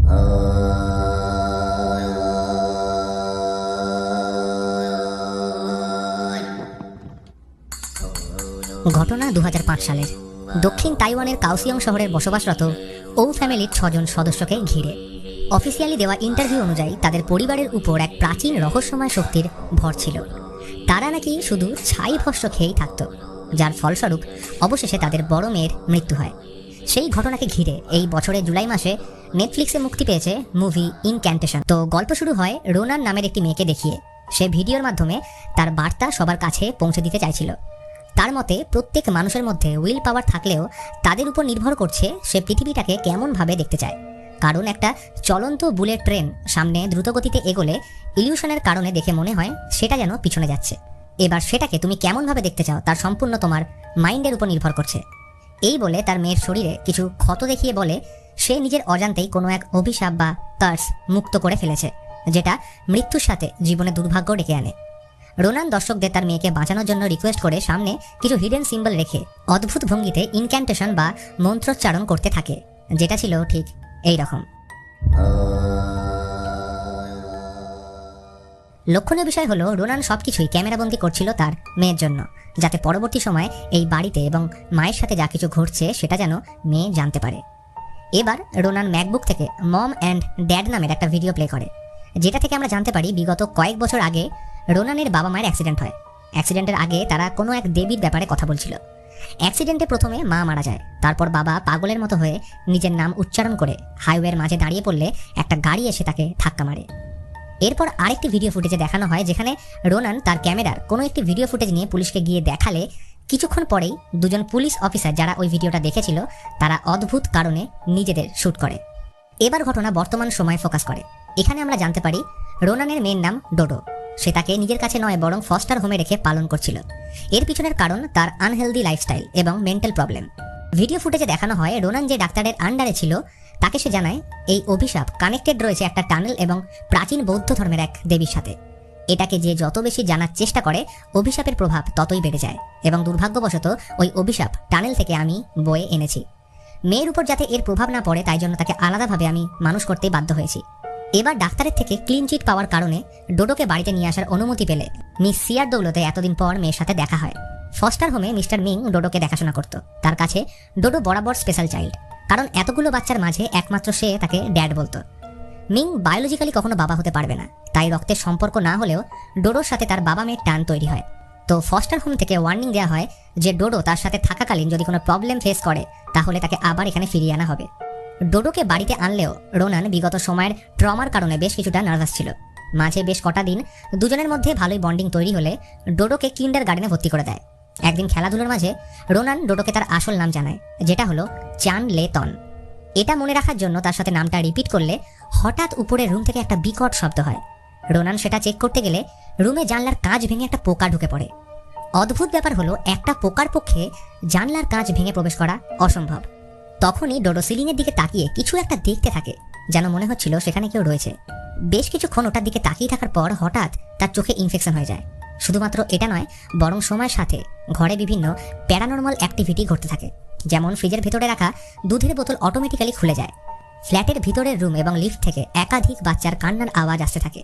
ঘটনা 2005 সালের দক্ষিণ তাইওয়ানের কাওসিয়ং শহরের বসবাসরত ও ফ্যামিলির 6 জন সদস্যকে ঘিরে অফিসিয়ালি দেওয়া ইন্টারভিউ অনুযায়ী তাদের পরিবারের উপর এক প্রাচীন রহস্যময় শক্তির ভর ছিল। তারা নাকি শুধু ছাই ভস্য খেয়েই থাকত, যার ফলস্বরূপ অবশেষে তাদের বড় মেয়ের মৃত্যু হয়। সেই ঘটনাকে ঘিরে এই বছরের জুলাই মাসে নেটফ্লিক্সে মুক্তি পেয়েছে মুভি ইনক্যান্টেশন। তো গল্প শুরু হয় রোনান নামের একটি মেয়েকে দেখিয়ে। সে ভিডিওর মাধ্যমে তার বার্তা সবার কাছে পৌঁছে দিতে চাইছিল। তার মতে প্রত্যেক মানুষের মধ্যে উইল পাওয়ার থাকলেও তাদের উপর নির্ভর করছে সে পৃথিবীটাকে কেমনভাবে দেখতে চায়। কারণ একটা চলন্ত বুলেট ট্রেন সামনে দ্রুতগতিতে এগোলে ইলিউশনের কারণে দেখে মনে হয় সেটা যেন পিছনে যাচ্ছে। এবার সেটাকে তুমি কেমনভাবে দেখতে চাও তার সম্পূর্ণ তোমার মাইন্ডের উপর নির্ভর করছে। এই বলে তার মেয়ের শরীরে কিছু ক্ষত দেখিয়ে বলে সে নিজের অজান্তেই কোনো এক অভিশাপ বা কার্স মুক্ত করে ফেলেছে, যেটা মৃত্যুর সাথে জীবনে দুর্ভাগ্য ডেকে আনে। রোনান দর্শকদের তার মেয়েকে বাঁচানোর জন্য রিকোয়েস্ট করে সামনে কিছু হিডেন সিম্বল রেখে অদ্ভুত ভঙ্গিতে ইনক্যান্টেশন বা মন্ত্রোচ্চারণ করতে থাকে, যেটা ছিল ঠিক এই রকম। লক্ষণীয় বিষয় হলো রোনান সবকিছুই ক্যামেরাবন্দি করছিল তার মেয়ের জন্য, যাতে পরবর্তী সময়ে এই বাড়িতে এবং মায়ের সাথে যা কিছু ঘটছে সেটা যেন মেয়ে জানতে পারে। এবার রোনান ম্যাকবুক থেকে মম অ্যান্ড ড্যাড নামের একটা ভিডিও প্লে করে, যেটা থেকে আমরা জানতে পারি বিগত কয়েক বছর আগে রোনানের বাবা মায়ের অ্যাক্সিডেন্ট হয়। অ্যাক্সিডেন্টের আগে তারা কোনো এক দেবীর ব্যাপারে কথা বলছিল। অ্যাক্সিডেন্টে প্রথমে মা মারা যায়, তারপর বাবা পাগলের মতো হয়ে নিজের নাম উচ্চারণ করে হাইওয়ের মাঝে দাঁড়িয়ে পড়লে একটা গাড়ি এসে তাকে ধাক্কা মারে। এরপর আরেকটি ভিডিও ফুটেজে দেখানো হয় যেখানে রোনান তার ক্যামেরার কোনো একটি ভিডিও ফুটেজ নিয়ে পুলিশকে গিয়ে দেখালে কিছুক্ষণ পরেই দুজন পুলিশ অফিসার যারা ওই ভিডিওটা দেখেছিল তারা অদ্ভুত কারণে নিজেদের শ্যুট করে। এবার ঘটনা বর্তমান সময়ে ফোকাস করে। এখানে আমরা জানতে পারি রোনানের মেয়ের নাম ডোডো। সে তাকে নিজের কাছে নয় বরং ফস্টার হোমে রেখে পালন করছিল। এর পিছনের কারণ তার আনহেলদি লাইফস্টাইল এবং মেন্টাল প্রবলেম। ভিডিও ফুটেজে দেখানো হয় রোনান যে ডাক্তারের আন্ডারে ছিল তাকে সে জানায় এই অভিশাপ কানেক্টেড রয়েছে একটা টানেল এবং প্রাচীন বৌদ্ধ ধর্মের এক দেবীর সাথে। এটাকে যে যত বেশি জানার চেষ্টা করে অভিশাপের প্রভাব ততই বেড়ে যায় এবং দুর্ভাগ্যবশত ওই অভিশাপ টানেল থেকে আমি বয়ে এনেছি। মেয়ের উপর যাতে এর প্রভাব না পড়ে তাই জন্য তাকে আলাদাভাবে আমি মানুষ করতেই বাধ্য হয়েছি। এবার ডাক্তারের থেকে ক্লিন চিট পাওয়ার কারণে ডোডোকে বাড়িতে নিয়ে আসার অনুমতি পেলে মিস সিয়ার দৌলতে এতদিন পর মেয়ের সাথে দেখা হয়। ফস্টার হোমে মিস্টার মিং ডোডোকে দেখাশোনা করত। তার কাছে ডোডো বরাবর স্পেশাল চাইল্ড, কারণ এতগুলো বাচ্চার মাঝে একমাত্র সে তাকে ড্যাড বলতো। মিং বায়োলজিক্যালি কখনো বাবা হতে পারবে না, তাই রক্তের সম্পর্ক না হলেও ডোডোর সাথে তার বাবা মেয়ের টান তৈরি হয়। তো ফস্টার হোম থেকে ওয়ার্নিং দেওয়া হয় যে ডোডো তার সাথে থাকাকালীন যদি কোনো প্রবলেম ফেস করে তাহলে তাকে আবার এখানে ফিরিয়ে আনা হবে। ডোডোকে বাড়িতে আনলেও রোনান বিগত সময়ের ট্রমার কারণে বেশ কিছুটা নার্ভাস ছিল। মাঝে বেশ কটা দিন দুজনের মধ্যে ভালোই বন্ডিং তৈরি হলে ডোডোকে কিন্ডার গার্ডেনে ভর্তি করে দেয়। একদিন খেলাধুলোর মাঝে রোনান ডোডোকে তার আসল নাম জানায়, যেটা হলো চান লে তন। এটা মনে রাখার জন্য তার সাথে নামটা রিপিট করলে হঠাৎ উপরের রুম থেকে একটা বিকট শব্দ হয়। রোনান সেটা চেক করতে গেলে রুমে জানলার কাঁচ ভেঙে একটা পোকা ঢুকে পড়ে। অদ্ভুত ব্যাপার হলো একটা পোকার পক্ষে জানলার কাঁচ ভেঙে প্রবেশ করা অসম্ভব। তখনই ডোডো সিলিংয়ের দিকে তাকিয়ে কিছু একটা দেখতে থাকে, যেন মনে হচ্ছিল সেখানে কেউ রয়েছে। বেশ কিছুক্ষণ ওটার দিকে তাকিয়ে থাকার পর হঠাৎ তার চোখে ইনফেকশন হয়ে যায়। শুধুমাত্র এটা নয়, বরং সময়ের সাথে ঘরে বিভিন্ন প্যারানর্মাল অ্যাক্টিভিটি ঘটতে থাকে। যেমন ফ্রিজের ভেতরে রাখা দুধের বোতল অটোমেটিক্যালি খুলে যায়। ফ্ল্যাটের ভিতরের রুম এবং লিফট থেকে একাধিক বাচ্চার কান্নার আওয়াজ আসতে থাকে।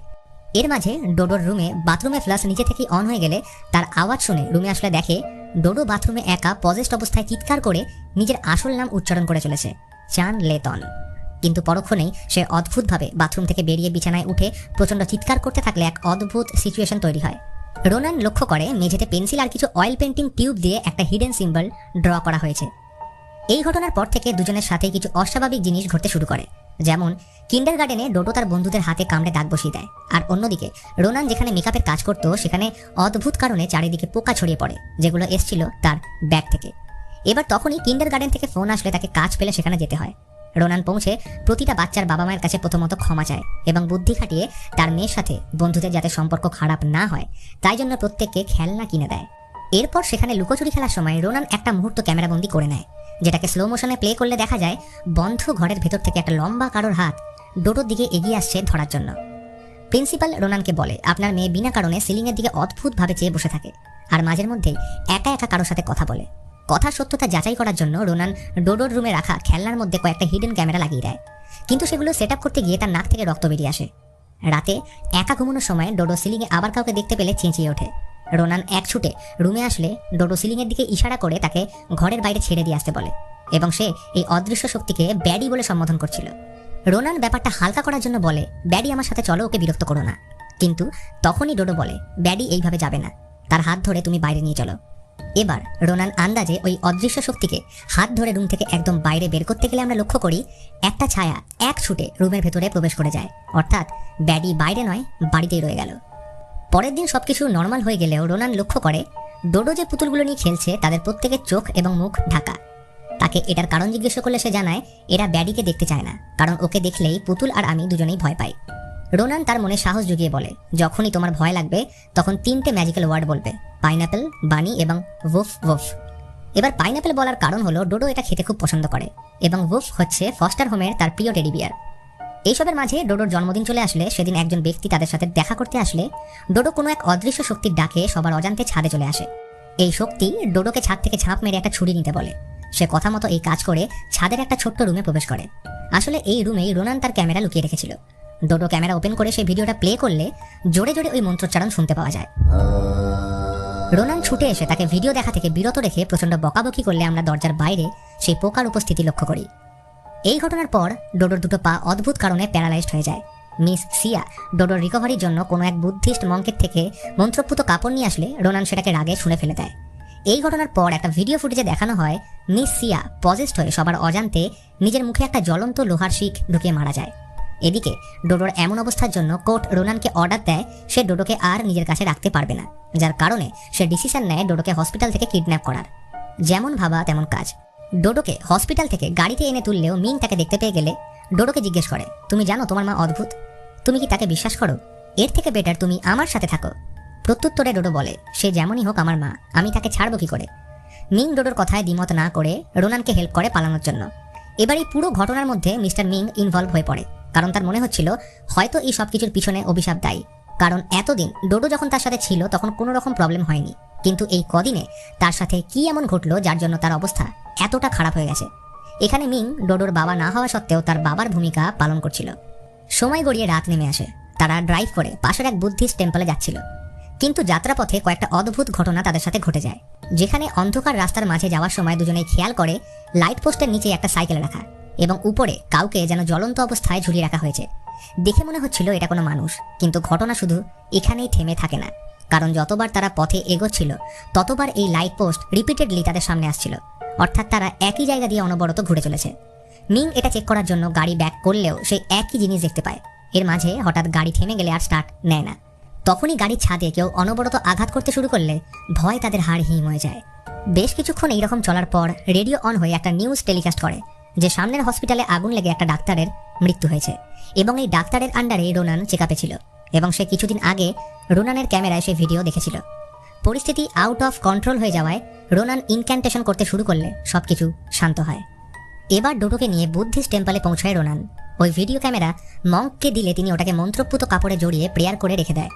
এর মাঝে ডোডোর রুমে বাথরুমে ফ্লাশ নিজে থেকেই অন হয়ে গেলে তার আওয়াজ শুনে রুমে আসলে দেখে ডোডো বাথরুমে একা পজেস্ট অবস্থায় চিৎকার করে নিজের আসল নাম উচ্চারণ করে চলেছে, চান লেতন। কিন্তু পরক্ষণেই সে অদ্ভুতভাবে বাথরুম থেকে বেরিয়ে বিছানায় উঠে প্রচণ্ড চিৎকার করতে থাকলে এক অদ্ভুত সিচুয়েশন তৈরি হয়। রোনান লক্ষ্য করে মেঝেতে পেন্সিল আর কিছু অয়েল পেন্টিং টিউব দিয়ে একটা হিডেন সিম্বল ড্র করা হয়েছে। এই ঘটনার পর থেকে দুজনের সাথে কিছু অস্বাভাবিক জিনিস ঘটতে শুরু করে। যেমন কিন্ডার গার্ডেনে ডোডো তার বন্ধুদের হাতে কামড়ে দাগ বসিয়ে দেয়, আর অন্যদিকে রোনান যেখানে মেকআপের কাজ করতো সেখানে অদ্ভুত কারণে চারিদিকে পোকা ছড়িয়ে পড়ে, যেগুলো এসছিল তার ব্যাগ থেকে। এবার তখনই কিন্ডার গার্ডেন থেকে ফোন আসলে তাকে কাজ পেলে সেখানে যেতে হয়। রোনান পৌঁছে প্রতিটা বাচ্চার বাবা মায়ের কাছে প্রথমত ক্ষমা চায় এবং বুদ্ধি খাটিয়ে তার মেয়ের সাথে বন্ধুদের যাতে সম্পর্ক খারাপ না হয় তাই জন্য প্রত্যেককে খেলনা কিনে দেয়। এরপর সেখানে লুকোচুরি খেলার সময় রোনান একটা মুহূর্ত ক্যামেরাবন্দি করে নেয়, যেটাকে স্লো মোশনে প্লে করলে দেখা যায় বন্ধ ঘরের ভেতর থেকে একটা লম্বা কারোর হাত ডোডোর দিকে এগিয়ে আসছে ধরার জন্য। প্রিন্সিপাল রোনানকে বলে আপনার মেয়ে বিনা কারণে সিলিংয়ের দিকে অদ্ভুতভাবে চেয়ে বসে থাকে আর মাঝের মধ্যেই একা একা কারোর সাথে কথা বলে। কথার সত্যতা যাচাই করার জন্য রোনান ডোডোর রুমে রাখা খেলনার মধ্যে কয়েকটা হিডেন ক্যামেরা লাগিয়ে দেয়। কিন্তু সেগুলো সেট আপ করতে গিয়ে তার নাক থেকে রক্ত বেরিয়ে আসে। রাতে একা ঘুমানোর সময় ডোডো সিলিংয়ে আবার কাউকে দেখতে পেলে চেঁচিয়ে ওঠে। রোনান এক ছুটে রুমে আসলে ডোডো সিলিংয়ের দিকে ইশারা করে তাকে ঘরের বাইরে ছেড়ে দিয়ে আসতে বলে এবং সে এই অদৃশ্য শক্তিকে ব্যাডি বলে সম্বোধন করছিল। রোনান ব্যাপারটা হালকা করার জন্য বলে, ব্যাডি আমার সাথে চলো, ওকে বিরক্ত করো না। কিন্তু তখনই ডোডো বলে, ব্যাডি এইভাবে যাবে না, তার হাত ধরে তুমি বাইরে নিয়ে চলো। এবার রোনান আন্দাজে ওই অদৃশ্য শক্তিকে হাত ধরে রুম থেকে একদম বাইরে বের করতে গেলে আমরা লক্ষ্য করি একটা ছায়া এক ছুটে রুমের ভেতরে প্রবেশ করে যায়, অর্থাৎ ব্যাডি বাইরে নয় বাড়িতেই রয়ে গেল। পরের দিন সবকিছু নর্মাল হয়ে গেলেও রোনান লক্ষ্য করে ডোডো যে পুতুলগুলো নিয়ে খেলছে তাদের প্রত্যেকের চোখ এবং মুখ ঢাকা। তাকে এটার কারণ জিজ্ঞেস করলে সে জানায় এরা ব্যাডিকে দেখতে চায় না, কারণ ওকে দেখলেই পুতুল আর আমি দুজনেই ভয় পাই। রোনান তার মনে সাহস জুগিয়ে বলে, যখনই তোমার ভয় লাগবে তখন 3টে ম্যাজিক্যাল ওয়ার্ড বলবে, পাইনাপেল, বানি এবং উফ উফ। এবার পাইনাপেল বলার কারণ হলো ডোডো এটা খেতে খুব পছন্দ করে এবং উফ হচ্ছে ফস্টার হোমের তার প্রিয় টেডি বিয়ার। এইসবের মাঝে ডোডোর জন্মদিন চলে আসলে সেদিন একজন ব্যক্তি তাদের সাথে দেখা করতে আসলে ডোডো কোনো এক অদৃশ্য শক্তির ডাকে সবার অজান্তে ছাদে চলে আসে। এই শক্তি ডোডোকে ছাদ থেকে ঝাঁপ মেরে একটা ছুরি নিতে বলে। সে কথা মতো এই কাজ করে ছাদের একটা ছোট্ট রুমে প্রবেশ করে। আসলে এই রুমেই রোনান তার ক্যামেরা লুকিয়ে রেখেছিল। ডোডো ক্যামেরা ওপেন করে সেই ভিডিওটা প্লে করলে জোরে জোরে ওই মন্ত্রোচ্চারণ শুনতে পাওয়া যায়। রোনান ছুটে এসে তাকে ভিডিও দেখা থেকে বিরত রেখে প্রচণ্ড বকাবকি করলে আমরা দরজার বাইরে সেই পোকার উপস্থিতি লক্ষ্য করি। এই ঘটনার পর ডোডোর দুটো পা অদ্ভুত কারণে প্যারালাইজড হয়ে যায়। মিস সিয়া ডোডোর রিকভারির জন্য কোনো এক বুদ্ধিস্ট মঙ্কের থেকে মন্ত্রপুত কাপড় নিয়ে আসলে রোনান সেটাকে রাগে শুনে ফেলে দেয়। এই ঘটনার পর একটা ভিডিও ফুটেজে দেখানো হয় মিস সিয়া পজেসড হয়ে সবার অজান্তে নিজের মুখে একটা জ্বলন্ত লোহার শিক ঢুকিয়ে মারা যায়। এদিকে ডোডোর এমন অবস্থার জন্য কোর্ট রোনানকে অর্ডার দেয় সে ডোডোকে আর নিজের কাছে রাখতে পারবে না, যার কারণে সে ডিসিশন নেয় ডোডোকে হসপিটাল থেকে কিডন্যাপ করার। যেমন ভাবা তেমন কাজ। ডোডোকে হসপিটাল থেকে গাড়িতে এনে তুললেও মিং তাকে দেখতে পেয়ে গেলে ডোডোকে জিজ্ঞেস করে, তুমি জানো তোমার মা অদ্ভুত, তুমি কি তাকে বিশ্বাস করো? এর থেকে বেটার তুমি আমার সাথে থাকো। প্রত্যুত্তরে ডোডো বলে, সে যেমনই হোক আমার মা, আমি তাকে ছাড়বো কি করে। মিং ডোডোর কথায় দ্বিমত না করে রোনানকে হেল্প করে পালানোর জন্য। এবার এই পুরো ঘটনার মধ্যে মিস্টার মিং ইনভলভ হয়ে পড়ে, কারণ তার মনে হচ্ছিল হয়তো এই সব কিছুর পিছনে অভিশাপ দায়ী। কারণ এতদিন ডোডো যখন তার সাথে ছিল তখন কোনো রকম প্রবলেম হয়নি, কিন্তু এই কদিনে তার সাথে কি এমন ঘটলো যার জন্য তার অবস্থা এতটা খারাপ হয়ে গেছে। এখানে মিং ডোডোর বাবা না হওয়া সত্ত্বেও তার বাবার ভূমিকা পালন করছিল। সময় গড়িয়ে রাত নেমে আসে। তারা ড্রাইভ করে পাশের এক বুদ্ধিস্ট টেম্পলে যাচ্ছিল, কিন্তু যাত্রাপথে কয়েকটা অদ্ভুত ঘটনা তাদের সাথে ঘটে যায়। যেখানে অন্ধকার রাস্তার মাঝে যাওয়ার সময় দুজনেই খেয়াল করে লাইট পোস্টের নিচে একটা সাইকেল রাখা এবং উপরে কাউকে যেন জ্বলন্ত অবস্থায় ঝুলিয়ে রাখা হয়েছে। দেখে মনে হচ্ছিল এটা কোনো মানুষ, কিন্তু ঘটনা শুধু এখানেই থেমে থাকে না, কারণ যতবার তারা পথে এগোচ্ছিল ততবার এই লাইট পোস্ট রিপিটেডলি তাদের সামনে আসছিল, অর্থাৎ তারা একই জায়গা দিয়ে অনবরত ঘুরে চলেছে। মিং এটা চেক করার জন্য গাড়ি ব্যাক করলেও সেই একই জিনিস দেখতে পায়। এর মাঝে হঠাৎ গাড়ি থেমে গেলে আর স্টার্ট নেয় না। তখনই গাড়ির ছাদে কেউ অনবরত আঘাত করতে শুরু করলে ভয় তাদের হাড় হিম হয়ে যায়। বেশ কিছুক্ষণ এইরকম চলার পর রেডিও অন হয়ে একটা নিউজ টেলিকাস্ট করে যে সামনের হসপিটালে আগুন লেগে একটা ডাক্তারের মৃত্যু হয়েছে এবং এই ডাক্তারের আন্ডারে রোনান চেকআপে ছিল এবং সে কিছুদিন আগে রোনানের ক্যামেরায় সে ভিডিও দেখেছিল। পরিস্থিতি আউট অফ কন্ট্রোল হয়ে যাওয়ায় রোনান ইনক্যান্টেশন করতে শুরু করলে সবকিছু শান্ত হয়। এবার ডোডোকে নিয়ে বুদ্ধিস্ট টেম্পলে পৌঁছায় রোনান। ওই ভিডিও ক্যামেরা মঙ্ককে দিলে তিনি ওটাকে মন্ত্রপুত কাপড়ে জড়িয়ে প্রেয়ার করে রেখে দেয়।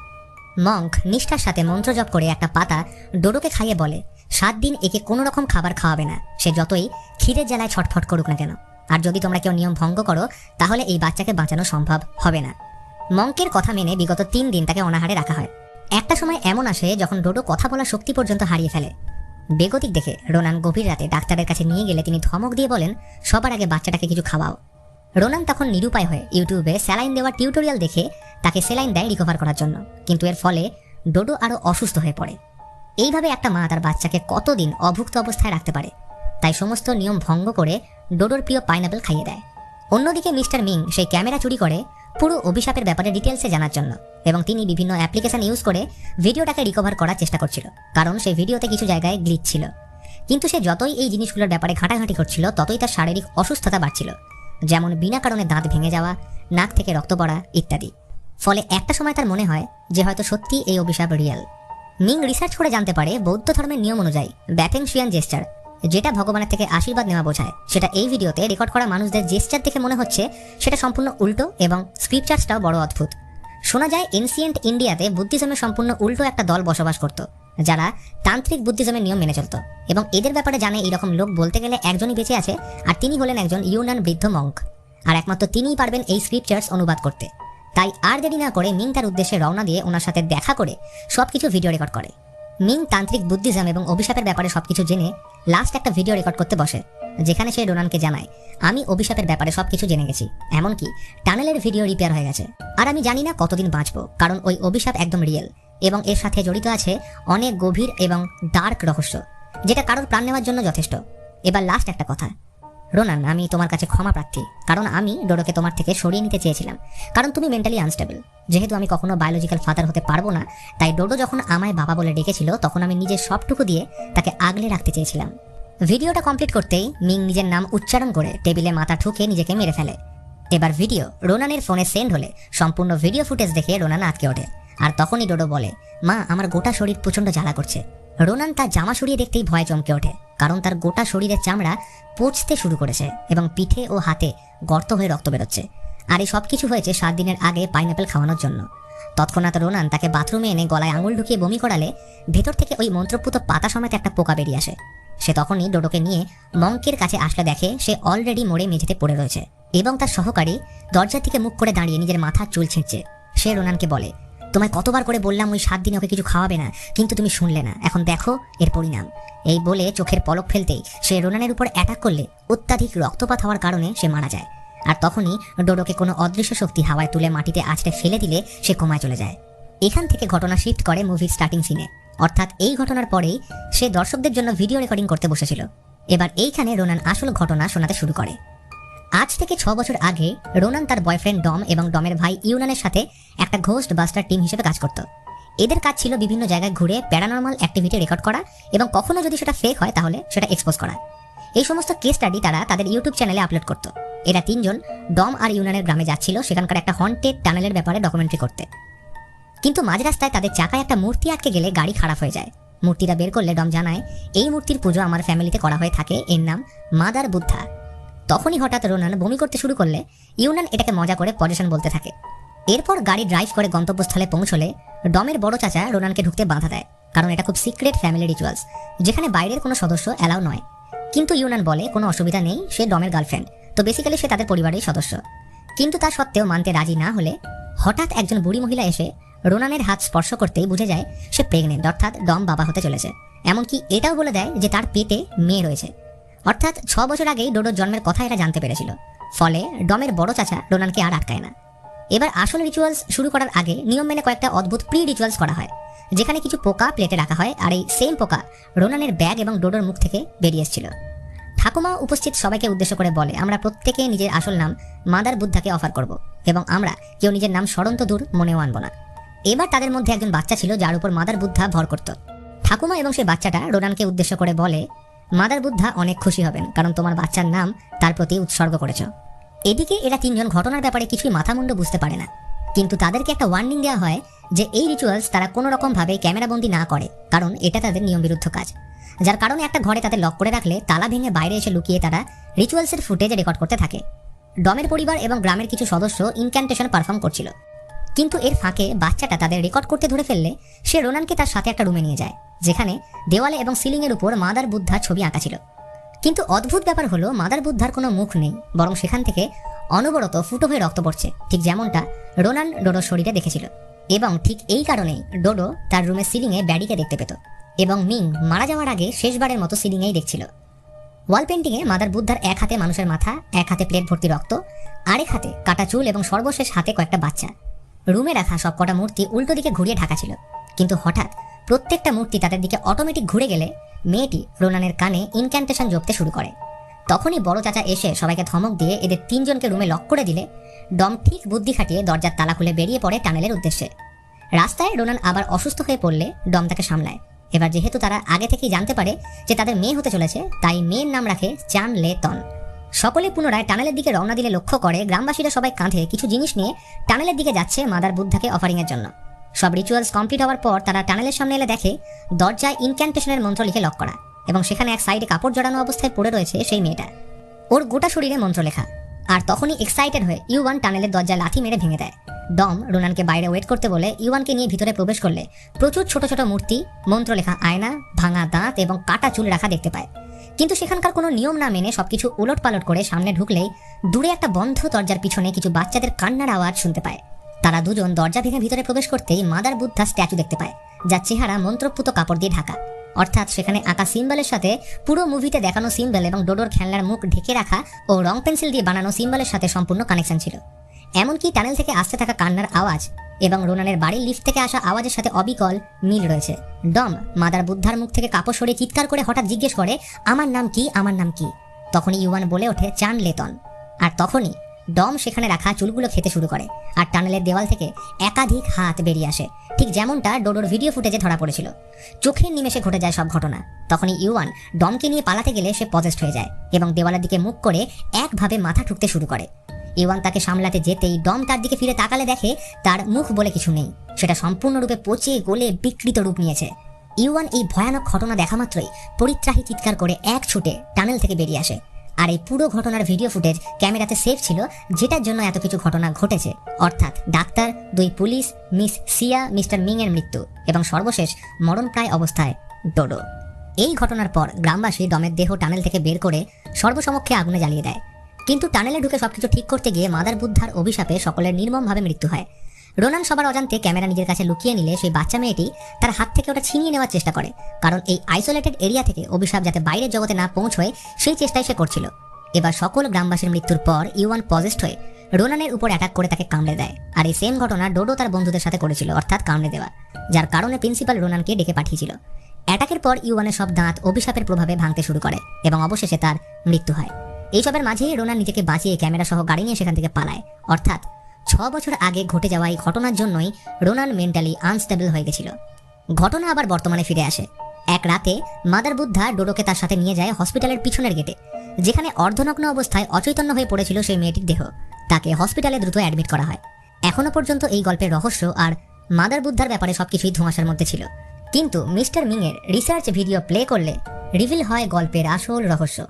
মঙ্ক নিষ্ঠার সাথে মন্ত্র জপ করে একটা পাতা ডোডোকে খাইয়ে বলে 7 দিন একে কোনো রকম খাবার খাওয়াবে না, সে যতই খিদের জ্বালায় ছটফট করুক না কেন। আর যদি তোমরা কেউ নিয়ম ভঙ্গ করো তাহলে এই বাচ্চাকে বাঁচানো সম্ভব হবে না। মঙ্কের কথা মেনে বিগত 3 দিন তাকে অনাহারে রাখা হয়। একটা সময় এমন আসে যখন ডোডো কথা বলার শক্তি পর্যন্ত হারিয়ে ফেলে। বেগতিক দেখে রোনান গভীর রাতে ডাক্তারের কাছে নিয়ে গেলে তিনি ধমক দিয়ে বলেন, সবার আগে বাচ্চাটাকে কিছু খাওয়াও। রোনান তখন নিরুপায় হয়ে ইউটিউবে স্যালাইন দেওয়ার টিউটোরিয়াল দেখে তাকে স্যালাইন দেয় রিকভার করার জন্য, কিন্তু এর ফলে ডোডো আরও অসুস্থ হয়ে পড়ে। এইভাবে একটা মা তার বাচ্চাকে কতদিন অভুক্ত অবস্থায় রাখতে পারে? তাই সমস্ত নিয়ম ভঙ্গ করে ডোডোর প্রিয় পাইনাপেল খাইয়ে দেয়। অন্যদিকে মিস্টার মিং সেই ক্যামেরা চুরি করে পুরো অভিশাপের ব্যাপারে ডিটেলসে জানার জন্য, এবং তিনি বিভিন্ন অ্যাপ্লিকেশন ইউজ করে ভিডিওটাকে রিকভার করার চেষ্টা করছিল, কারণ সেই ভিডিওতে কিছু জায়গায় গ্লিচ ছিল। কিন্তু সে যতই এই জিনিসগুলোর ব্যাপারে ঘাঁটাঘাঁটি করছিল ততই তার শারীরিক অসুস্থতা বাড়ছিল, যেমন বিনা কারণে দাঁত ভেঙে যাওয়া, নাক থেকে রক্ত পড়া ইত্যাদি। ফলে একটা সময় তার মনে হয় যে হয়তো সত্যি এই অভিশাপ রিয়েল। মিং রিসার্চ করে জানতে পারে বৌদ্ধ ধর্মের নিয়ম অনুযায়ী ব্যাফেংশিয়ান জেস্টার, যেটা ভগবানের থেকে আশীর্বাদ নেওয়া বোঝায়, সেটা এই ভিডিওতে রেকর্ড করা মানুষদের জেস্টার দেখে মনে হচ্ছে সেটা সম্পূর্ণ উল্টো, এবং স্ক্রিপচার্সটাও বড় অদ্ভুত। শোনা যায় এনসিয়েন্ট ইন্ডিয়াতে বুদ্ধিজমের সম্পূর্ণ উল্টো একটা দল বসবাস করত, যারা তান্ত্রিক বুদ্ধিজমের নিয়ম মেনে চলত, এবং এদের ব্যাপারে জানে এইরকম লোক বলতে গেলে একজনই বেঁচে আছে, আর তিনি হলেন একজন ইউনান বৃদ্ধ মঙ্ক। আর একমাত্র তিনিই পারবেন এই স্ক্রিপচার্স অনুবাদ করতে। তাই আর দেরি না করে মিং তার উদ্দেশ্যে রওনা দিয়ে ওনার সাথে দেখা করে সবকিছু ভিডিও রেকর্ড করে। মিং তান্ত্রিক বুদ্ধিজম এবং অভিশাপের ব্যাপারে সবকিছু জেনে লাস্ট একটা ভিডিও রেকর্ড করতে বসে, যেখানে সে রোনানকে জানায়, আমি অভিশাপের ব্যাপারে সবকিছু জেনে গেছি, এমনকি টানেলের ভিডিও রিপেয়ার হয়ে গেছে, আর আমি জানি না কতদিন বাঁচবো, কারণ ওই অভিশাপ একদম রিয়েল এবং এর সাথে জড়িত আছে অনেক গভীর এবং ডার্ক রহস্য, যেটা কারোর প্রাণ নেওয়ার জন্য যথেষ্ট। এবার লাস্ট একটা কথা, রোনান, আমি তোমার কাছে ক্ষমা প্রার্থী, কারণ আমি ডোডোকে তোমার থেকে সরিয়ে নিতে চেয়েছিলাম, কারণ তুমি মেন্টালি আনস্টেবল। যেহেতু আমি কখনো বায়োলজিক্যাল ফাদার হতে পারবো না, তাই ডোডো যখন আমায় বাবা বলে ডেকেছিল তখন আমি নিজের সবটুকু দিয়ে তাকে আগলে রাখতে চেয়েছিলাম। ভিডিওটা কমপ্লিট করতেই মিং নিজের নাম উচ্চারণ করে টেবিলে মাথা ঠুকে নিজেকে মেরে ফেলে। এবার ভিডিও রোনানের ফোনে সেন্ড হলে সম্পূর্ণ ভিডিও ফুটেজ দেখে রোনান আটকে ওঠে, আর তখনই ডোডো বলে, মা, আমার গোটা শরীর প্রচণ্ড জ্বালা করছে। রোনান তার জামা সরিয়ে দেখতেই ভয়ে চমকে ওঠে, কারণ তার গোটা শরীরের চামড়া পচতে শুরু করেছে এবং পিঠে ও হাতে গর্ত হয়ে রক্ত বেরোচ্ছে। আর এই সব কিছু হয়েছে 7 দিনের আগে পাইনঅ্যাপেল খাওয়ানোর জন্য। তৎক্ষণাৎ রোনান তাকে বাথরুমে এনে গলায় আঙুল ঢুকিয়ে বমি করালে ভেতর থেকে ওই মন্ত্রপুত পাতা সমেত একটা পোকা বেরিয়ে আসে। সে তখনই ডোডোকে নিয়ে মঙ্কের কাছে আসলে দেখে সে অলরেডি মরে মেঝেতে পড়ে রয়েছে এবং তার সহকারী দরজার দিকে মুখ করে দাঁড়িয়ে নিজের মাথার চুল ছিঁড়ছে। সে রোনানকে বলে, তোমায় কতবার করে বললাম ওই 7 দিনে ওকে কিছু খাওয়াবে না, কিন্তু তুমি শুনলে না, এখন দেখো এর পরিণাম। এই বলে চোখের পলক ফেলতেই সে রোনানের উপর অ্যাটাক করলে অত্যাধিক রক্তপাত হওয়ার কারণে সে মারা যায়। আর তখনই ডোডোকে কোনো অদৃশ্য শক্তি হাওয়ায় তুলে মাটিতে আছড়ে ফেলে দিলে সে কোমায় চলে যায়। এখান থেকে ঘটনা শিফট করে মুভির স্টার্টিং সিনে, অর্থাৎ এই ঘটনার পরেই সে দর্শকদের জন্য ভিডিও রেকর্ডিং করতে বসেছিল। এবার এইখানে রোনান আসল ঘটনা শোনাতে শুরু করে। আজ থেকে 6 বছর আগে রোনান তার বয়ফ্রেন্ড ডম এবং ডমের ভাই ইউনানের সাথে একটা ঘোস্ট বাস্টার টিম হিসেবে কাজ করত। এদের কাজ ছিল বিভিন্ন জায়গায় ঘুরে প্যারানর্মাল অ্যাক্টিভিটি রেকর্ড করা এবং কখনো যদি সেটা ফেক হয় তাহলে সেটা এক্সপোজ করা। এই সমস্ত কেস স্টাডি তারা তাদের ইউটিউব চ্যানেলে আপলোড করত। এরা 3 জন ডম আর ইউনানের গ্রামে যাচ্ছিল সেখানকার একটা হন্টেড টানেলের ব্যাপারে ডকুমেন্টারি করতে, কিন্তু মাঝ রাস্তায় তাদের চাকায় একটা মূর্তি আটকে গেলে গাড়ি খারাপ হয়ে যায়। মূর্তিটা বের করলে ডম জানায়, এই মূর্তির পুজো আমার ফ্যামিলিতে করা হয়ে থাকে, এর নাম মাদার বুদ্ধা। তখনই হঠাৎ রোনান বমি করতে শুরু করলে ইউনান এটাকে মজা করে পজিশন বলতে থাকে। এরপর গাড়ি ড্রাইভ করে গন্তব্যস্থলে পৌঁছলে ডমের বড় চাচা রোনানকে ঢুকতে বাধা দেয়, কারণ এটা খুব সিক্রেট ফ্যামিলি রিচুয়ালস, যেখানে বাইরের কোনো সদস্য অ্যালাউ নয়। কিন্তু ইউনান বলে কোনো অসুবিধা নেই, সে ডমের গার্লফ্রেন্ড, তো বেসিক্যালি সে তাদের পরিবারের সদস্য। কিন্তু তা সত্ত্বেও মানতে রাজি না হলে হঠাৎ একজন বুড়ি মহিলা এসে রোনানের হাত স্পর্শ করতেই বুঝে যায় সে প্রেগনেন্ট, অর্থাৎ ডম বাবা হতে চলেছে। এমনকি এটাও বলে দেয় যে তার পেটে মেয়ে রয়েছে, অর্থাৎ 6 বছর আগেই ডোডোর জন্মের কথা এরা জানতে পেরেছিল। ফলে ডমের বড় চাচা রোনানকে আর আটকায় না। এবার আসল রিচুয়ালস শুরু করার আগে নিয়ম মেনে কয়েকটা অদ্ভুত প্রি রিচুয়ালস করা হয়, যেখানে কিছু পোকা প্লেটে রাখা হয়, আর এই সেম পোকা রোনানের ব্যাগ এবং ডোডোর মুখ থেকে বেরিয়ে এসেছিল। ঠাকুমা উপস্থিত সবাইকে উদ্দেশ্য করে বলে, আমরা প্রত্যেকে নিজের আসল নাম মাদার বুদ্ধাকে অফার করব এবং আমরা কেউ নিজের নাম সরন্ত দূর মনেও আনব না। এবার তাদের মধ্যে একজন বাচ্চা ছিল যার উপর মাদার বুদ্ধা ভর করত। ঠাকুমা এবং সেই বাচ্চাটা রোনানকে উদ্দেশ্য করে বলে, মাদার বুদ্ধা অনেক খুশি হবেন, কারণ তোমার বাচ্চার নাম তার প্রতি উৎসর্গ করেছ। এদিকে এরা 3 জন ঘটনার ব্যাপারে কিছুই মাথামুন্ড বুঝতে পারে না, কিন্তু তাদেরকে একটা ওয়ার্নিং দেওয়া হয় যে এই রিচুয়ালস তারা কোনো রকম ভাবে ক্যামেরাবন্দি না করে, কারণ এটা তাদের নিয়ম বিরুদ্ধ কাজ। যার কারণে একটা ঘরে তাদের লক করে রাখলে তালা ভেঙে বাইরে এসে লুকিয়ে তারা রিচুয়ালসের ফুটেজ রেকর্ড করতে থাকে। ডমের পরিবার এবং গ্রামের কিছু সদস্য ইনক্যান্টেশন পারফর্ম করছিল, কিন্তু এর ফাঁকে বাচ্চাটা তাদের রেকর্ড করতে ধরে ফেললে সে রোনানকে তার সাথে একটা রুমে নিয়ে যায়, যেখানে দেওয়ালে এবং সিলিংয়ের উপর মাদার বুদ্ধার ছবি আঁকা ছিল। কিন্তু অদ্ভুত ব্যাপার হলো মাদার বুদ্ধার কোনো মুখ নেই, বরং সেখান থেকে অনবরত ফুটো হয়ে রক্ত পড়ছে, ঠিক যেমনটা রোনান ডোডোর শরীরে দেখেছিল। এবং ঠিক এই কারণেই ডোডো তার রুমের সিলিংয়ে ব্যাডিকে দেখতে পেত এবং মিং মারা যাওয়ার আগে শেষবারের মতো সিলিংয়েই দেখছিল। ওয়াল পেন্টিংয়ে মাদার বুদ্ধার এক হাতে মানুষের মাথা, এক হাতে প্লেট ভর্তি রক্ত, আরেক হাতে কাটা চুল এবং সর্বশেষ হাতে কয়েকটা বাচ্চা। রুমে রাখা সবকটা মূর্তি উল্টো দিকে ঘুরিয়ে ঢাকা ছিল, কিন্তু হঠাৎ প্রত্যেকটা মূর্তি তাদের দিকে অটোমেটিক ঘুরে গেলে মেয়েটি রোনানের কানে ইনক্যান্টেশন জপতে শুরু করে। তখনই বড় চাচা এসে সবাইকে ধমক দিয়ে এদের 3 জনকে রুমে লক করে দিলে ডম ঠিক বুদ্ধি খাটিয়ে দরজার তালা খুলে বেরিয়ে পড়ে টানেলের উদ্দেশ্যে। রাস্তায় রোনান আবার অসুস্থ হয়ে পড়লে ডম তাকে সামলায়। এবার যেহেতু তারা আগে থেকেই জানতে পারে যে তাদের মেয়ে হতে চলেছে, তাই মেয়ের নাম রাখে চান লে তন। সকলে পুনরায় টানেলের দিকে রওনা দিলে লক্ষ্য করে গ্রামবাসীরা সবাই কাঁধে কিছু জিনিস নিয়ে টানেলের দিকে যাচ্ছে মাদার বুদ্ধাকে অফারিংয়ের জন্য। সব রিচুয়ালস কমপ্লিট হওয়ার পর তারা টানেলের সামনে এলে দেখে দরজায় ইনক্যান্টেশনের মন্ত্র লিখে লক করা, এবং সেখানে এক সাইডে কাপড় জড়ানো অবস্থায় পড়ে রয়েছে সেই মেয়েটা, ওর গোটা শরীরে মন্ত্র লেখা। আর তখনই এক্সাইটেড হয়ে ইউয়ান টানেলের দরজায় লাথি মেরে ভেঙে দেয়। ডম রোনানকে বাইরে ওয়েট করতে বলে ইউয়ানকে নিয়ে ভিতরে প্রবেশ করলে প্রচুর ছোট ছোট মূর্তি, মন্ত্র লেখা আয়না, ভাঙা দাঁত এবং কাটা চুল রাখা দেখতে পায়। কিন্তু সেখানকার কোনো নিয়ম না মেনে সবকিছু উলটপালট করে সামনে ঢুকলেই দূরে একটা বন্ধ দরজার পিছনে কিছু বাচ্চাদের কান্নার আওয়াজ শুনতে পায়। তারা দুজন দরজা ভেঙে ভিতরে প্রবেশ করতেই মাদার বুদ্ধা স্ট্যাচু দেখতে পায়, যার চেহারা মন্ত্রপুত কাপড় দিয়ে ঢাকা। অর্থাৎ সেখানে আঁকা সিম্বলের সাথে পুরো মুভিতে দেখানো সিম্বল এবং ডোডোর খেলনার মুখ ঢেকে রাখা ও রং পেন্সিল দিয়ে বানানো সিম্বলের সাথে সম্পূর্ণ কানেকশন ছিল। এমনকি টানেল থেকে আসতে থাকা কান্নার আওয়াজ এবং রোনানের বাড়ির লিফট থেকে আসা আওয়াজের সাথে অবিকল মিল রয়েছে। ডম মাদার বুদ্ধার মুখ থেকে কাপড় সরিয়ে চিৎকার করে হঠাৎ জিজ্ঞেস করে, আমার নাম কি, আমার নাম কি? তখনই ইউয়ান বলে ওঠে, চান লেতন। আর তখনই ডম সেখানে রাখা চুলগুলো খেতে শুরু করে আর টানেলের দেওয়াল থেকে একাধিক হাত বেরিয়ে আসে, ঠিক যেমনটা ডোডোর ভিডিও ফুটেজে ধরা পড়েছিল। চোখের নিমেষে ঘটে যায় সব ঘটনা। তখনই ইউয়ান ডমকে নিয়ে পালাতে গেলে সে পজেস্ট হয়ে যায় এবং দেওয়ালের দিকে মুখ করে একভাবে মাথা ঠুকতে শুরু করে। ইওয়ান তাকে সামলাতে যেতেই ডম তার দিকে ফিরে তাকালে দেখে তার মুখ বলে কিছু নেই, সেটা সম্পূর্ণরূপে পচে গলে বিকৃত রূপ নিয়েছে। ইওয়ান এই ভয়ানক ঘটনা দেখা মাত্রই পরিত্রাহী চিৎকার করে এক ছুটে টানেল থেকে বেরিয়ে আসে। আর এই পুরো ঘটনার ভিডিও ফুটেজ ক্যামেরাতে সেভ ছিল, যেটার জন্য এত কিছু ঘটনা ঘটেছে, অর্থাৎ ডাক্তার, 2 পুলিশ, মিস সিয়া, মিস্টার মিং এর মৃত্যু এবং সর্বশেষ মরণপ্রায় অবস্থায় ডোডো। এই ঘটনার পর গ্রামবাসী ডমের দেহ টানেল থেকে বের করে সর্বসমক্ষে আগুনে জ্বালিয়ে দেয়। কিন্তু টানেলে ঢুকে সবকিছু ঠিক করতে গিয়ে মাদার বুদ্ধার অভিশাপে সকলের নির্মমভাবে মৃত্যু হয়। রোনান সবার অজান্তে ক্যামেরা নিজের কাছে লুকিয়ে নিলে সেই বাচ্চা মেয়েটি তার হাত থেকে ওটা ছিনিয়ে নেওয়ার চেষ্টা করে, কারণ এই আইসোলেটেড এরিয়া থেকে অভিশাপ যাতে বাইরের জগতে না পৌঁছয় সেই চেষ্টাই সে করছিল। এবার সকল গ্রামবাসীর মৃত্যুর পর ইওয়ান পজেস্ট হয়ে রোনানের উপর অ্যাটাক করে তাকে কামড়ে দেয়। আর এই সেম ঘটনা ডোডো তার বন্ধুদের সাথে করেছিল, অর্থাৎ কামড়ে দেওয়া, যার কারণে প্রিন্সিপাল রোনানকে ডেকে পাঠিয়েছিল। অ্যাটাকের পর ইওয়ানের সব দাঁত অভিশাপের প্রভাবে ভাঙতে শুরু করে এবং অবশেষে তার মৃত্যু হয়। এইসবের মাঝেই রোনান নিজেকে বাঁচিয়ে ক্যামেরা সহ গাড়ি নিয়ে সেখান থেকে পালায়। অর্থাৎ 6 বছর আগে ঘটে যাওয়া এই ঘটনার জন্যই রোনান মেন্টালি আনস্টেবল হয়ে গেছিল। ঘটনা আবার বর্তমানে ফিরে আসে। এক রাতে মাদার বুদ্ধা ডোডোকে তার সাথে নিয়ে যায় হসপিটালের পিছনের গেটে, যেখানে অর্ধনগ্ন অবস্থায় অচৈতন্য হয়ে পড়েছিল সেই মেয়েটির দেহ। তাকে হসপিটালে দ্রুত অ্যাডমিট করা হয়। এখনো পর্যন্ত এই গল্পের রহস্য আর মাদার বুদ্ধার ব্যাপারে সবকিছুই ধোঁয়াশার মধ্যে ছিল, কিন্তু মিস্টার মিং এর রিসার্চ ভিডিও প্লে করলে রিভিল হয় গল্পের আসল রহস্য।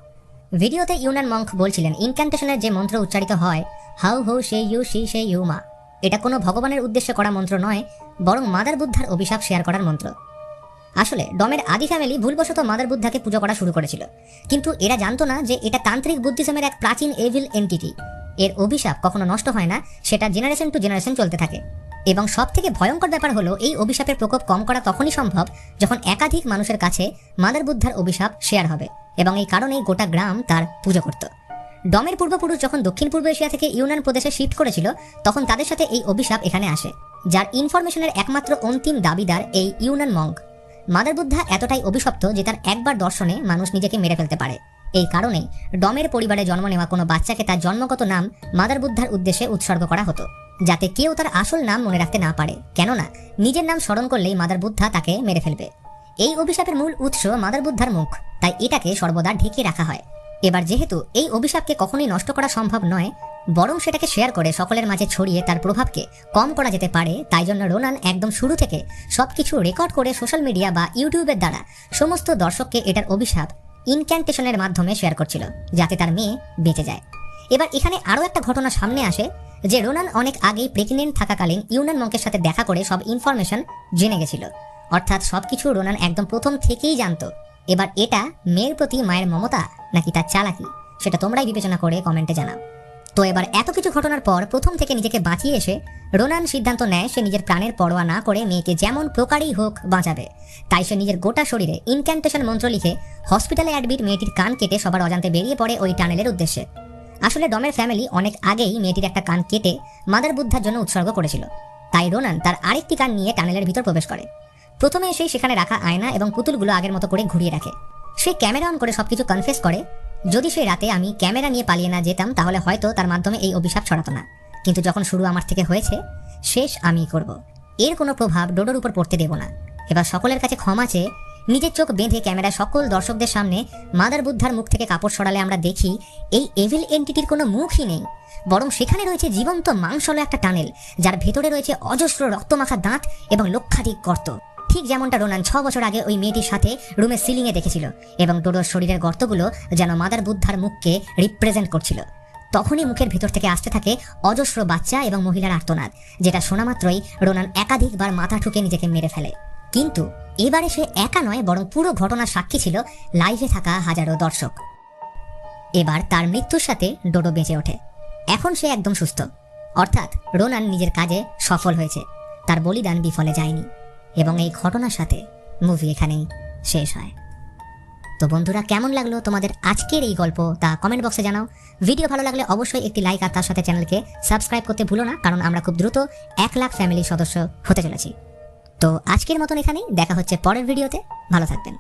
ভিডিওতে ইউনান মঙ্ক বলছিলেন, ইনক্যান্টেশনের যে মন্ত্র উচ্চারিত হয়, হাউ হৌ সে ইউ শি সে ইউ মা, এটা কোনো ভগবানের উদ্দেশ্যে করা মন্ত্র নয়, বরং মাদার বুদ্ধার অভিশাপ শেয়ার করার মন্ত্র। আসলে ডমের আদি ফ্যামিলি ভুলবশত মাদার বুদ্ধাকে পুজো করা শুরু করেছিল, কিন্তু এরা জানতো না যে এটা তান্ত্রিক বুদ্ধিজমের এক প্রাচীন এভিল এন্টিটি। এর অভিশাপ কখনো নষ্ট হয় না, সেটা জেনারেশন টু জেনারেশন চলতে থাকে। এবং সব থেকে ভয়ঙ্কর ব্যাপার হলো, এই অভিশাপের প্রকোপ কম করা তখনই সম্ভব যখন একাধিক মানুষের কাছে মাদার বুদ্ধার অভিশাপ শেয়ার হবে, এবং এই কারণেই গোটা গ্রাম তার পুজো করত। ডমের পূর্বপুরুষ যখন দক্ষিণ পূর্ব এশিয়া থেকে ইউনান প্রদেশে শিফট করেছিল, তখন তাদের সাথে এই অভিশাপ এখানে আসে, যার ইনফরমেশনের একমাত্র অন্তিম দাবিদার এই ইউনান মঙ্ক। মাদার বুদ্ধা এতটাই অভিশপ্ত যে তার একবার দর্শনে মানুষ নিজেকে মেরে ফেলতে পারে। এই কারণেই ডমের পরিবারে জন্ম নেওয়া কোনো বাচ্চাকে তার জন্মগত নাম মাদার বুদ্ধার উদ্দেশ্যে উৎসর্গ করা হতো, যাতে কেউ তার আসল নাম মনে রাখতে না পারে, কেননা নিজের নাম স্মরণ করলেই মাদার বুদ্ধা তাকে মেরে ফেলবে। এই অভিশাপের মূল উৎস মাদার বুদ্ধার মুখ, তাই এটাকে সর্বদা ঢেকে রাখা হয়। এবার যেহেতু এই অভিশাপকে কখনোই নষ্ট করা সম্ভব নয়, বরং সেটাকে শেয়ার করে সকলের মাঝে ছড়িয়ে তার প্রভাবকে কম করা যেতে পারে, তাই জন্য রোনান একদম শুরু থেকে সবকিছু রেকর্ড করে সোশ্যাল মিডিয়া বা ইউটিউবের দ্বারা সমস্ত দর্শককে এটার অভিশাপ ইনক্যান্টেশনের মাধ্যমে শেয়ার করছিল, যাতে তার মেয়ে বেঁচে যায়। এবার এখানে আরও একটা ঘটনা সামনে আসে যে রোনান অনেক আগেই প্রেগনেন্ট থাকাকালীন ইউনান মঙ্কের সাথে দেখা করে সব ইনফরমেশন জেনে গেছিল, অর্থাৎ সবকিছু রোনান একদম প্রথম থেকেই জানতো। এবার এটা মেয়ের প্রতি মায়ের মমতা নাকি তার চালাকি, সেটা তোমরাই বিবেচনা করে কমেন্টে জানাও। তো এবার এত কিছু ঘটনার পর প্রথম থেকে নিজেকে বাঁচিয়ে এসে রোনান সিদ্ধান্ত নেয় সে নিজের প্রাণের পরোয়া না করে মেয়েকে যেমন প্রকারই হোক বাঁচাবে। তাই সে নিজের গোটা শরীরে ইনক্যান্টেশন মন্ত্র লিখে হসপিটালে অ্যাডমিট মেয়েটির কান কেটে সবার অজান্তে বেরিয়ে পড়ে ওই টানেলের উদ্দেশ্যে। আসলে ডমের ফ্যামিলি অনেক আগেই মেয়েটির একটা কান কেটে মাদার বুদ্ধার জন্য উৎসর্গ করেছিল, তাই রোনান তার আরেকটি কান নিয়ে টানেলের ভিতর প্রবেশ করে। প্রথমে এসেই সেখানে রাখা আয়না এবং পুতুলগুলো আগের মতো করে ঘুরিয়ে রাখে। সে ক্যামেরা অন করে সবকিছু কনফেস করে, যদি সেই রাতে আমি ক্যামেরা নিয়ে পালিয়ে না যেতাম তাহলে হয়তো তার মাধ্যমে এই অভিশাপ ছড়াতো না, কিন্তু যখন শুরু আমার থেকে হয়েছে, শেষ আমিই করব। এর কোনো প্রভাব ডোডোর উপর পড়তে দেব না। এবার সকলের কাছে ক্ষমা চেয়ে নিজের চোখ বেঁধে ক্যামেরায় সকল দর্শকদের সামনে মাদার বুদ্ধার মুখ থেকে কাপড় সরালে আমরা দেখি এই এভিল এন্টিটির কোনো মুখই নেই, বরং সেখানে রয়েছে জীবন্ত মাংসল একটা টানেল, যার ভেতরে রয়েছে অজস্র রক্তমাখা দাঁত এবং লক্ষাধিক গর্ত, ঠিক যেমনটা রোনান 6 বছর আগে ওই মেয়েটির সাথে রুমের সিলিংয়ে দেখেছিল। এবং ডোডোর শরীরের গর্তগুলো যেন মাদার বুদ্ধার মুখকে রিপ্রেজেন্ট করছিল। তখনই মুখের ভিতর থেকে আসতে থাকে অজস্র বাচ্চা এবং মহিলার আর্তনাদ, যেটা শোনা মাত্রই রোনান একাধিকবার মাথা ঠুকে নিজেকে মেরে ফেলে। কিন্তু এবারে সে একা নয়, বরং পুরো ঘটনার সাক্ষী ছিল লাইভে থাকা হাজারো দর্শক। এবার তার মৃত্যুর সাথে ডোডো বেঁচে ওঠে। এখন সে একদম সুস্থ, অর্থাৎ রোনান নিজের কাজে সফল হয়েছে, তার বলিদান বিফলে যায়নি। এবং এই ঘটনার সাথে মুভি এখানেই শেষ হয়। তো বন্ধুরা, কেমন লাগলো তোমাদের আজকের এই গল্প তা কমেন্ট বক্সে জানাও। ভিডিও ভালো লাগলে অবশ্যই একটি লাইক আর তার সাথে চ্যানেলকে সাবস্ক্রাইব করতে ভুলো না, কারণ আমরা খুব দ্রুত 1 লাখ ফ্যামিলির সদস্য হতে চলেছি। তো আজকের মতন এখানেই, দেখা হচ্ছে পরের ভিডিওতে। ভালো থাকবেন।